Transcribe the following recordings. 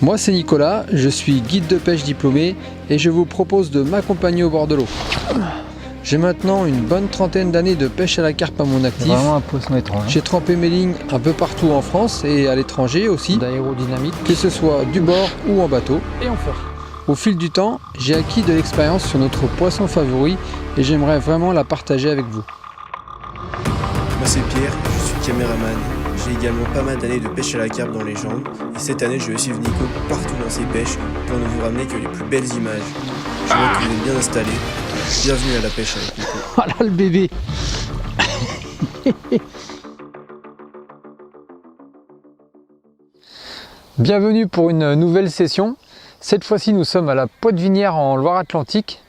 Moi c'est Nicolas, je suis guide de pêche diplômé et je vous propose de m'accompagner au bord de l'eau. J'ai maintenant une bonne trentaine d'années de pêche à la carpe à mon actif. Vraiment un poisson étrange. J'ai trempé mes lignes un peu partout en France et à l'étranger aussi, D'aérodynamique. que ce soit du bord ou en bateau. Et en fort. Au fil du temps, j'ai acquis de l'expérience sur notre poisson favori et j'aimerais vraiment la partager avec vous. Moi c'est Pierre, je suis caméraman. J'ai également pas mal d'années de pêche à la carpe dans les jambes et cette année je vais suivre Nico partout dans ses pêches pour ne vous ramener que les plus belles images. Je vois que vous êtes bien installés. Bienvenue à la pêche avec Nico. Oh là le bébé. Bienvenue pour une nouvelle session. Cette fois-ci nous sommes à la Pottevinière en Loire-Atlantique.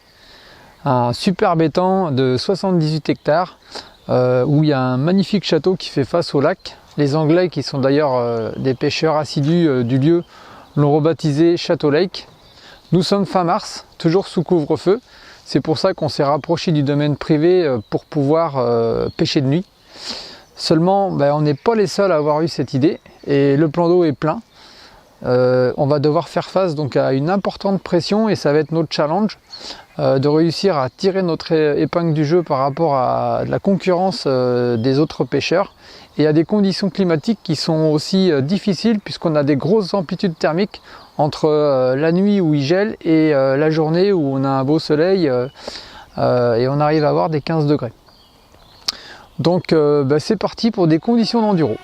Un superbe étang de 78 hectares où il y a un magnifique château qui fait face au lac. Les Anglais, qui sont d'ailleurs des pêcheurs assidus du lieu, l'ont rebaptisé Château Lake. Nous sommes fin mars, toujours sous couvre-feu. C'est pour ça qu'on s'est rapproché du domaine privé pour pouvoir pêcher de nuit. Seulement, on n'est pas les seuls à avoir eu cette idée et le plan d'eau est plein. On va devoir faire face donc à une importante pression et ça va être notre challenge de réussir à tirer notre épingle du jeu par rapport à la concurrence des autres pêcheurs et à des conditions climatiques qui sont aussi difficiles puisqu'on a des grosses amplitudes thermiques entre la nuit où il gèle et la journée où on a un beau soleil et on arrive à avoir des 15 degrés. Donc c'est parti pour des conditions d'enduro.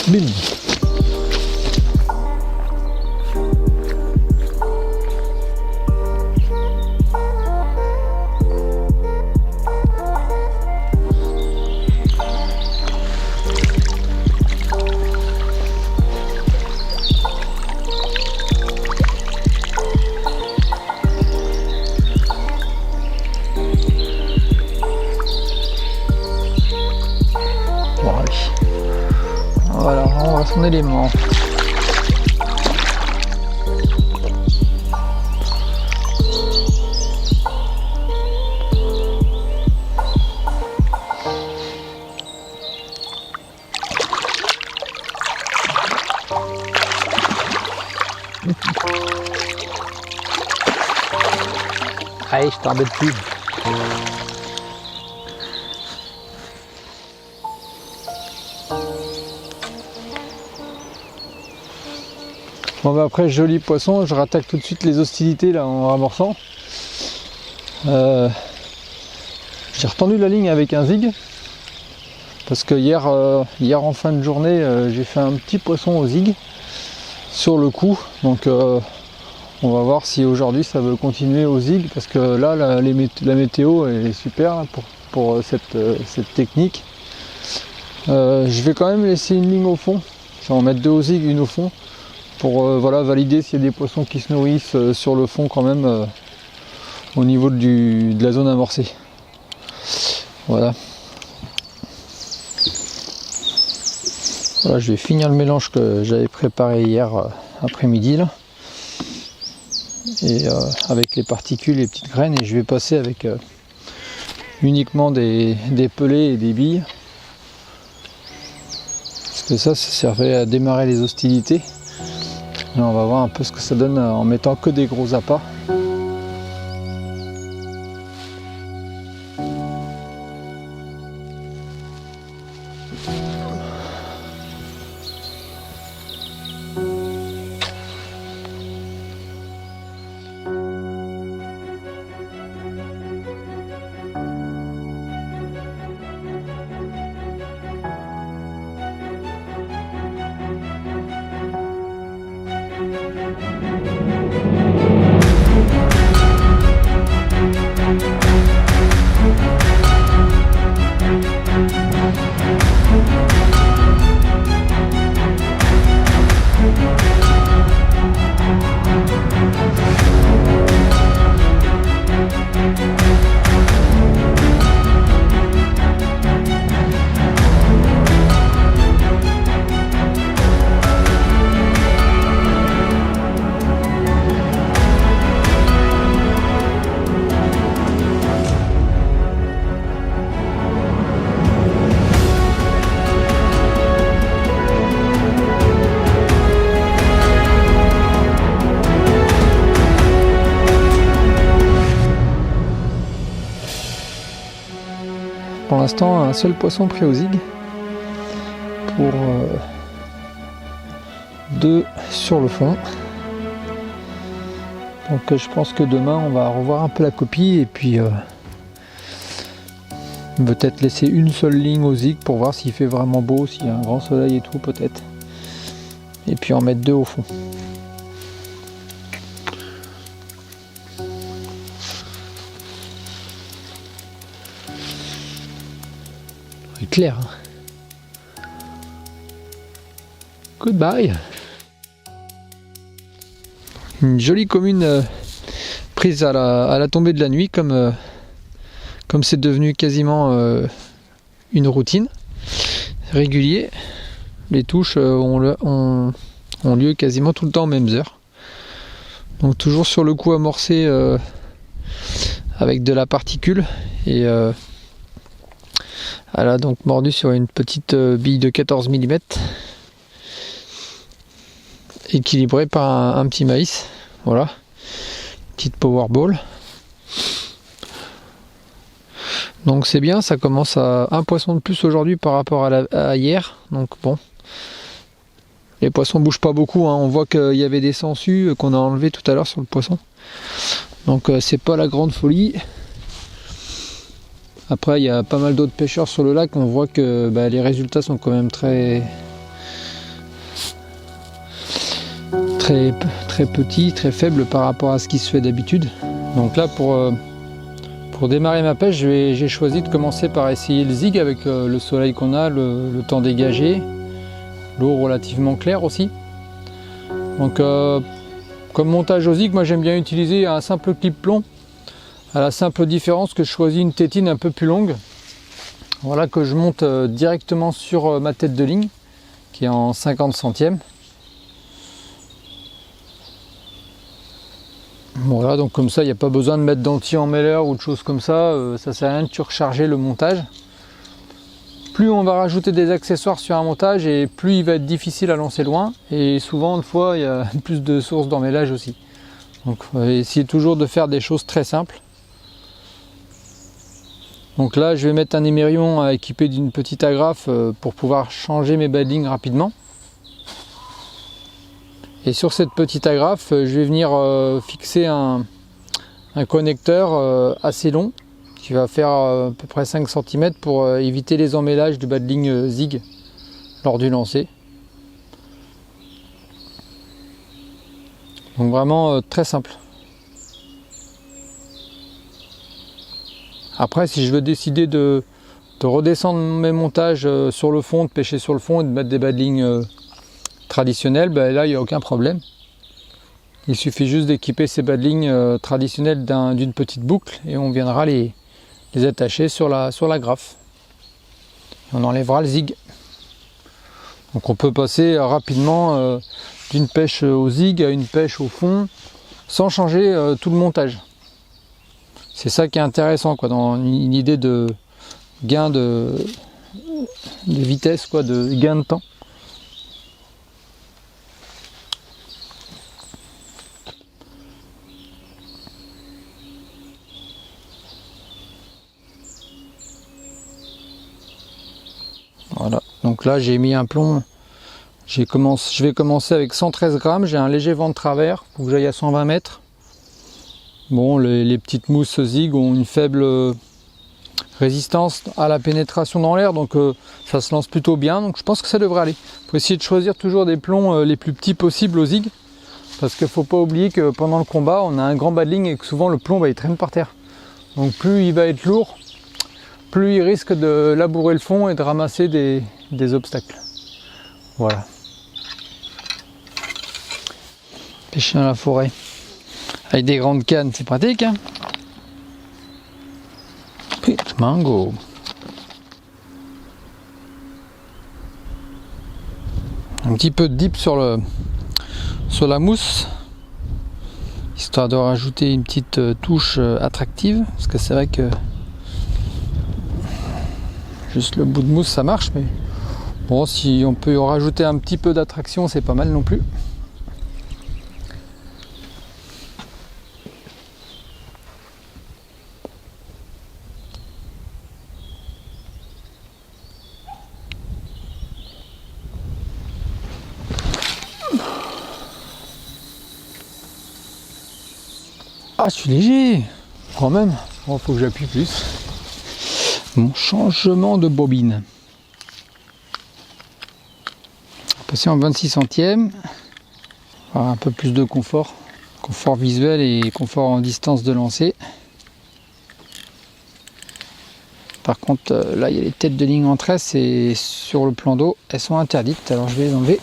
Bim. Voilà, on voit son élément. Allez, je t'embête plus. Bon après joli poisson, je rattaque tout de suite les hostilités là en ramorçant. J'ai retendu la ligne avec un zig parce que hier en fin de journée j'ai fait un petit poisson au zig sur le coup, donc on va voir si aujourd'hui ça veut continuer au zig parce que là la météo est super là, pour cette technique. Je vais quand même laisser une ligne au fond, je vais en mettre deux au zig, une au fond pour voilà, valider s'il y a des poissons qui se nourrissent sur le fond quand même au niveau de la zone amorcée. Voilà. Voilà, je vais finir le mélange que j'avais préparé hier après-midi là. et avec les particules et les petites graines, et je vais passer avec uniquement des pelets et des billes. Parce que ça servait à démarrer les hostilités. Là, on va voir un peu ce que ça donne en mettant que des gros appâts. Pour l'instant, un seul poisson pris au zig pour 2 sur le fond. Donc je pense que demain on va revoir un peu la copie et puis peut-être laisser une seule ligne au zig pour voir s'il fait vraiment beau, s'il y a un grand soleil et tout peut-être. Et puis en mettre 2 au fond. Clair. Goodbye. Une jolie commune prise à la tombée de la nuit, comme c'est devenu quasiment une routine régulier. Les touches ont lieu quasiment tout le temps aux mêmes heures. Donc toujours sur le coup amorcé avec de la particule et elle a donc mordu sur une petite bille de 14 mm équilibrée par un petit maïs. Voilà, petite powerball. Donc c'est bien, ça commence à un poisson de plus aujourd'hui par rapport à hier. Donc bon, les poissons bougent pas beaucoup, hein. On voit qu'il y avait des sangsues qu'on a enlevés tout à l'heure sur le poisson. Donc c'est pas la grande folie. Après, il y a pas mal d'autres pêcheurs sur le lac. On voit que les résultats sont quand même très petits, très faibles par rapport à ce qui se fait d'habitude. Donc là, pour démarrer ma pêche, j'ai choisi de commencer par essayer le zig avec le soleil qu'on a, le temps dégagé, l'eau relativement claire aussi. Donc, comme montage au zig, moi j'aime bien utiliser un simple clip plomb. À la simple différence que je choisis une tétine un peu plus longue, voilà, que je monte directement sur ma tête de ligne qui est en 50 centièmes. Voilà, donc comme ça il n'y a pas besoin de mettre d'anti-emmêleur ou de choses comme ça, ça sert à rien de surcharger le montage. Plus on va rajouter des accessoires sur un montage et plus il va être difficile à lancer loin, et souvent une fois il y a plus de sources d'emmêlage aussi. Donc essayez toujours de faire des choses très simples. Donc là je vais mettre un émerion équipé d'une petite agrafe pour pouvoir changer mes badlings rapidement. Et sur cette petite agrafe je vais venir fixer un connecteur assez long qui va faire à peu près 5 cm pour éviter les emmêlages du badling zig lors du lancer. Donc vraiment très simple. Après, si je veux décider de redescendre mes montages sur le fond, de pêcher sur le fond et de mettre des badlings traditionnels, là il n'y a aucun problème. Il suffit juste d'équiper ces badlings traditionnels d'une petite boucle et on viendra les attacher sur la grafe. Et on enlèvera le zig. Donc on peut passer rapidement d'une pêche au zig à une pêche au fond sans changer tout le montage. C'est ça qui est intéressant quoi, dans une idée de gain de vitesse, quoi, de gain de temps. Voilà, donc là j'ai mis un plomb, je vais commencer avec 113 grammes, j'ai un léger vent de travers, il faut que j'aille à 120 mètres. Bon, les petites mousses Zig ont une faible résistance à la pénétration dans l'air, donc ça se lance plutôt bien, donc je pense que ça devrait aller. Il faut essayer de choisir toujours des plombs les plus petits possibles au Zig, parce qu'il ne faut pas oublier que pendant le combat, on a un grand bas de ligne et que souvent le plomb il traîne par terre. Donc plus il va être lourd, plus il risque de labourer le fond et de ramasser des obstacles. Voilà. Pêcher dans la forêt avec des grandes cannes, c'est pratique, hein. Pitch mango. Un petit peu de dip sur la mousse, histoire de rajouter une petite touche attractive, parce que c'est vrai que juste le bout de mousse ça marche, mais bon, si on peut rajouter un petit peu d'attraction, c'est pas mal non plus. Ah, je suis léger quand même. Bon, faut que j'appuie plus. Mon changement de bobine. Passer en 26 centièmes. Avoir un peu plus de confort. Confort visuel et confort en distance de lancer. Par contre, là, il y a les têtes de ligne en tresse et sur le plan d'eau, elles sont interdites. Alors, je vais les enlever.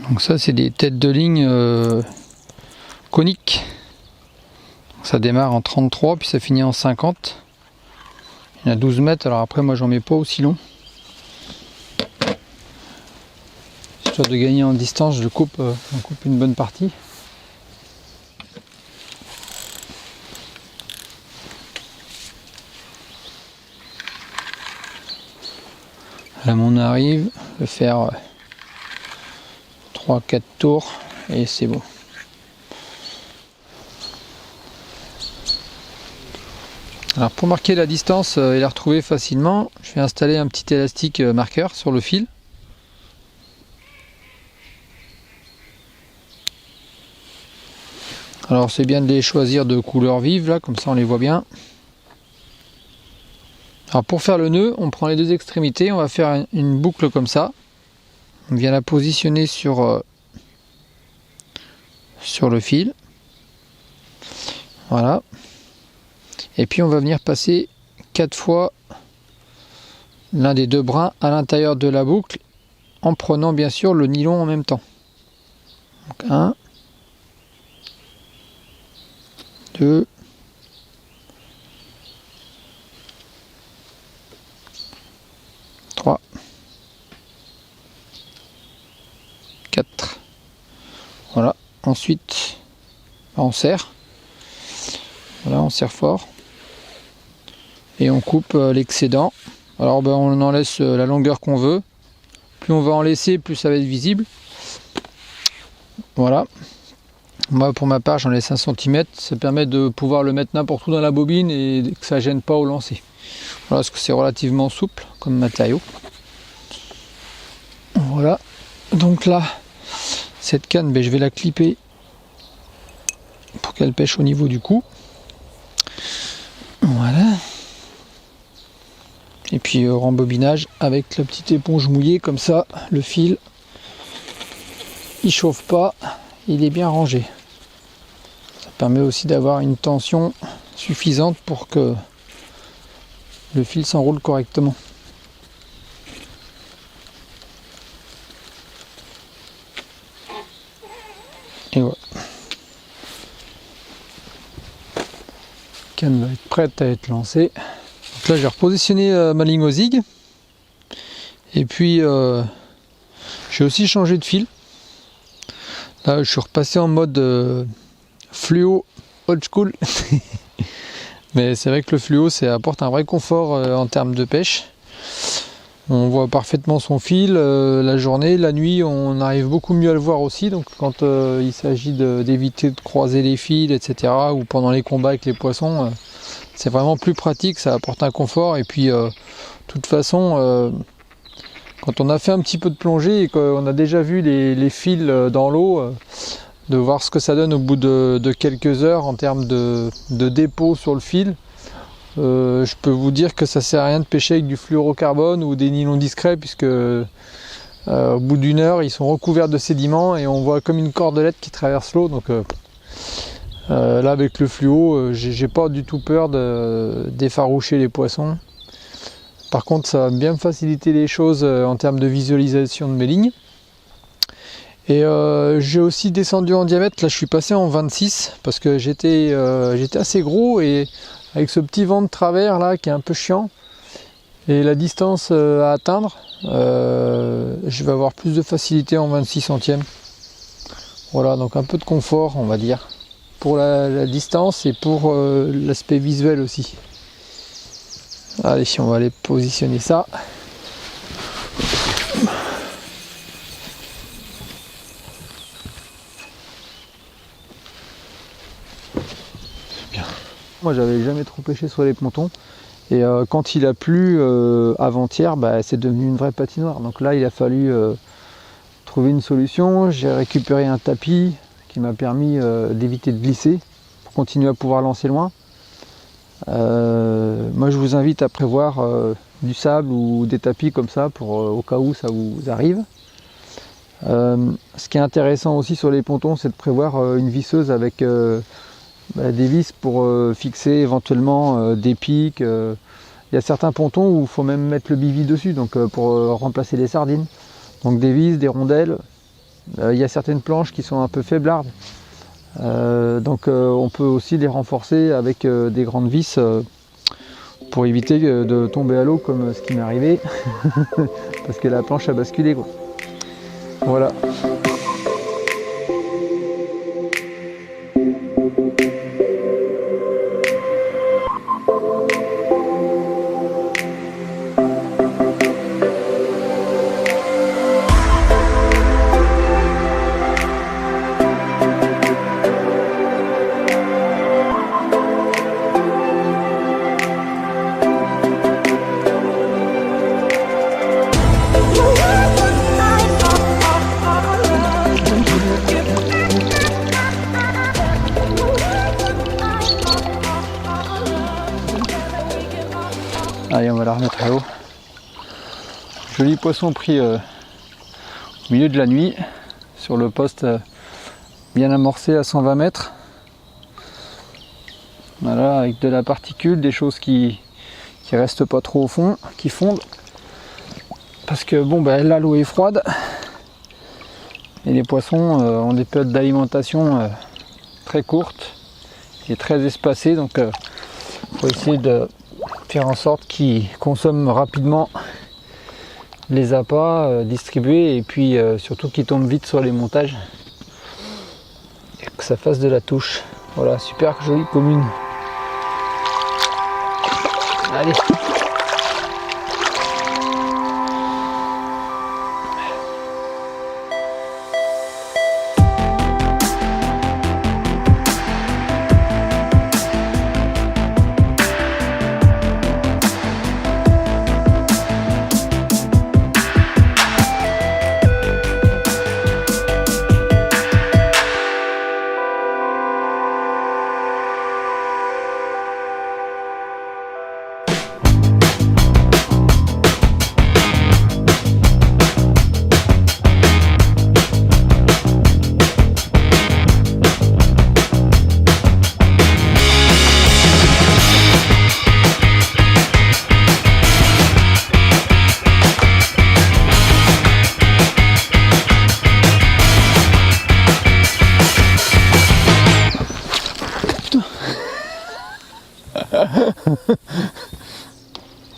Donc ça c'est des têtes de ligne coniques. Ça démarre en 33 puis ça finit en 50. Il y en a 12 mètres, alors après moi j'en mets pas aussi long. Histoire de gagner en distance, je coupe une bonne partie. Là on arrive, je vais faire 3-4 tours et c'est bon. Alors pour marquer la distance et la retrouver facilement, je vais installer un petit élastique marqueur sur le fil. Alors c'est bien de les choisir de couleur vive là, comme ça on les voit bien. Alors pour faire le nœud, on prend les deux extrémités, on va faire une boucle comme ça. On vient la positionner sur le fil. Voilà. Et puis on va venir passer 4 fois l'un des deux brins à l'intérieur de la boucle en prenant bien sûr le nylon en même temps. Donc 1, 2, 3, 4. Voilà. Ensuite, on serre. Voilà, on serre fort. Et on coupe l'excédent. Alors on en laisse la longueur qu'on veut. Plus on va en laisser, plus ça va être visible. Voilà. Moi pour ma part j'en laisse 1 cm. Ça permet de pouvoir le mettre n'importe où dans la bobine et que ça gêne pas au lancer. Voilà, parce que c'est relativement souple comme matériau. Voilà. Donc là, cette canne, je vais la clipper pour qu'elle pêche au niveau du cou. Voilà. Et puis rembobinage avec la petite éponge mouillée, comme ça le fil il chauffe pas, il est bien rangé. Ça permet aussi d'avoir une tension suffisante pour que le fil s'enroule correctement. Et voilà. La canne va être prête à être lancée. Donc là, j'ai repositionné ma ligne au zig. Et puis, je J'ai aussi changé de fil. Là je suis repassé en mode fluo old school. Mais c'est vrai que le fluo ça apporte un vrai confort en termes de pêche. On voit parfaitement son fil la journée, la nuit on arrive beaucoup mieux à le voir aussi, donc quand il s'agit d'éviter de croiser les fils, etc. ou pendant les combats avec les poissons, c'est vraiment plus pratique, ça apporte un confort. Et puis de toute façon, quand on a fait un petit peu de plongée et qu'on a déjà vu les fils dans l'eau, de voir ce que ça donne au bout de quelques heures en termes de dépôt sur le fil, je peux vous dire que ça sert à rien de pêcher avec du fluorocarbone ou des nylons discrets, puisque au bout d'une heure ils sont recouverts de sédiments et on voit comme une cordelette qui traverse l'eau. Donc là avec le fluo, j'ai pas du tout peur d'effaroucher les poissons. Par contre ça va bien me faciliter les choses en termes de visualisation de mes lignes. Et j'ai aussi descendu en diamètre. Là je suis passé en 26 parce que j'étais assez gros, et avec ce petit vent de travers là qui est un peu chiant et la distance à atteindre, je vais avoir plus de facilité en 26 centièmes. Voilà, donc un peu de confort on va dire pour la distance et pour l'aspect visuel aussi. Allez, on va aller positionner ça. Moi j'avais jamais trop pêché sur les pontons, et quand il a plu avant-hier, c'est devenu une vraie patinoire. Donc là il a fallu trouver une solution. J'ai récupéré un tapis qui m'a permis d'éviter de glisser pour continuer à pouvoir lancer loin. Moi je vous invite à prévoir du sable ou des tapis comme ça pour au cas où ça vous arrive. Ce qui est intéressant aussi sur les pontons, c'est de prévoir une visseuse avec des vis pour fixer éventuellement des pics. Il y a certains pontons où il faut même mettre le bivy dessus, donc pour remplacer les sardines. Donc des vis, des rondelles. Il y a certaines planches qui sont un peu faiblardes. Donc on peut aussi les renforcer avec des grandes vis pour éviter de tomber à l'eau comme ce qui m'est arrivé. Parce que la planche a basculé, quoi. Voilà. Allez, on va la remettre à l'eau. Joli poisson pris au milieu de la nuit sur le poste bien amorcé à 120 mètres. Voilà, avec de la particule, des choses qui restent pas trop au fond, qui fondent. Parce que bon, là l'eau est froide et les poissons ont des périodes d'alimentation très courtes et très espacées, donc il faut essayer de faire en sorte qu'ils consomment rapidement les appâts distribués, et puis surtout qu'ils tombent vite sur les montages et que ça fasse de la touche. Voilà, super jolie commune. Allez.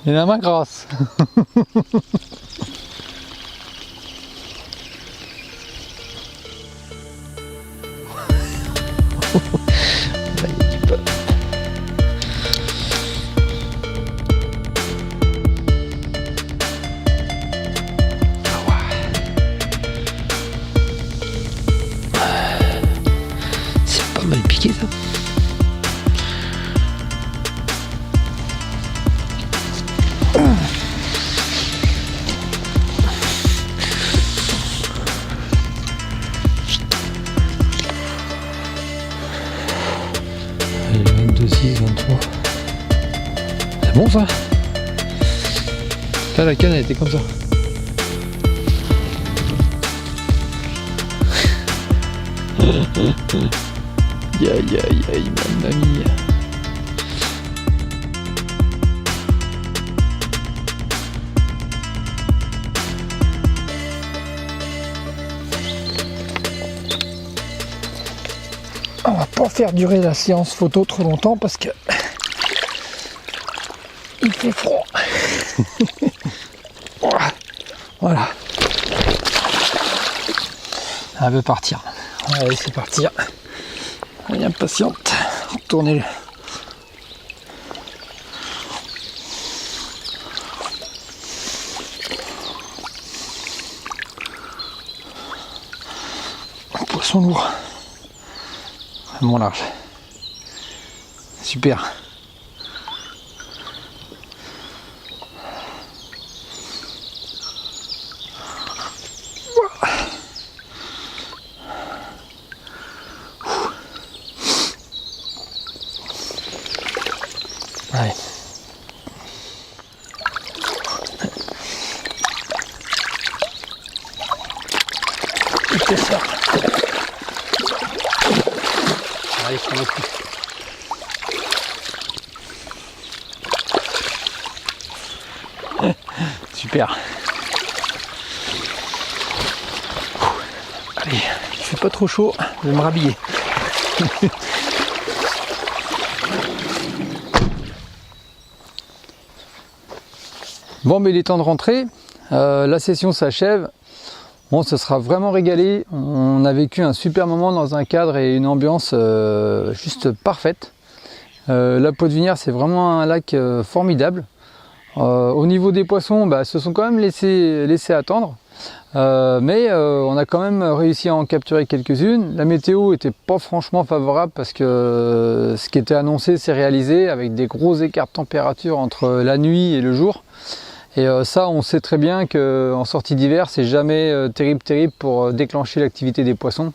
Il a la main grasse. compliqué ça. Allez, 22, 6, 23. C'est bon ça. Là la canne elle était comme ça. Aïe aïe aïe mamma mia. On va pas faire durer la séance photo trop longtemps parce que il fait froid. Voilà. Elle veut partir. On va laisser partir. Elle est impatiente. Retournez-le. Un poisson lourd. Vraiment large. Super. Allez. C'est ça. Allez, prends le coup. Super. Allez, il fait pas trop chaud, je vais me rhabiller. Bon, mais il est temps de rentrer. La session s'achève. Bon, ce sera vraiment régalé. On a vécu un super moment dans un cadre et une ambiance juste parfaite. La Potte-Vinière, c'est vraiment un lac formidable. Au niveau des poissons, se sont quand même laissés attendre. Mais on a quand même réussi à en capturer quelques-unes. La météo était pas franchement favorable parce que ce qui était annoncé s'est réalisé avec des gros écarts de température entre la nuit et le jour. Et ça, on sait très bien qu'en sortie d'hiver, c'est jamais terrible pour déclencher l'activité des poissons.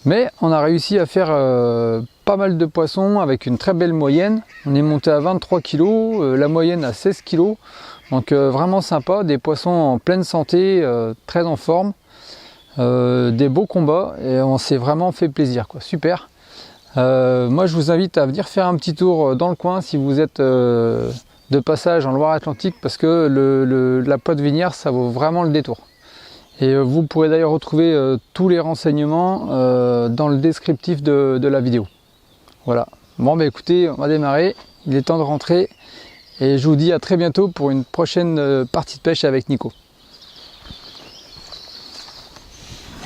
Mais on a réussi à faire pas mal de poissons avec une très belle moyenne. On est monté à 23 kg, la moyenne à 16 kg. Donc vraiment sympa, des poissons en pleine santé, très en forme. Des beaux combats et on s'est vraiment fait plaisir, quoi. Super. Moi, je vous invite à venir faire un petit tour dans le coin si vous êtes de passage en Loire-Atlantique parce que la Potte-Vinière, ça vaut vraiment le détour. Et vous pourrez d'ailleurs retrouver tous les renseignements dans le descriptif de la vidéo. Voilà. Bon, écoutez, on va démarrer. Il est temps de rentrer. Et je vous dis à très bientôt pour une prochaine partie de pêche avec Nico.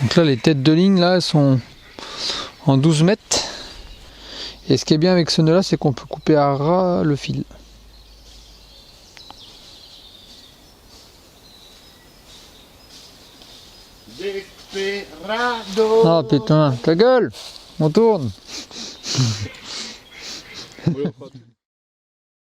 Donc là, les têtes de ligne, là, elles sont en 12 mètres. Et ce qui est bien avec ce nœud là, c'est qu'on peut couper à ras le fil. Desperado. Ah putain, ta gueule, on tourne.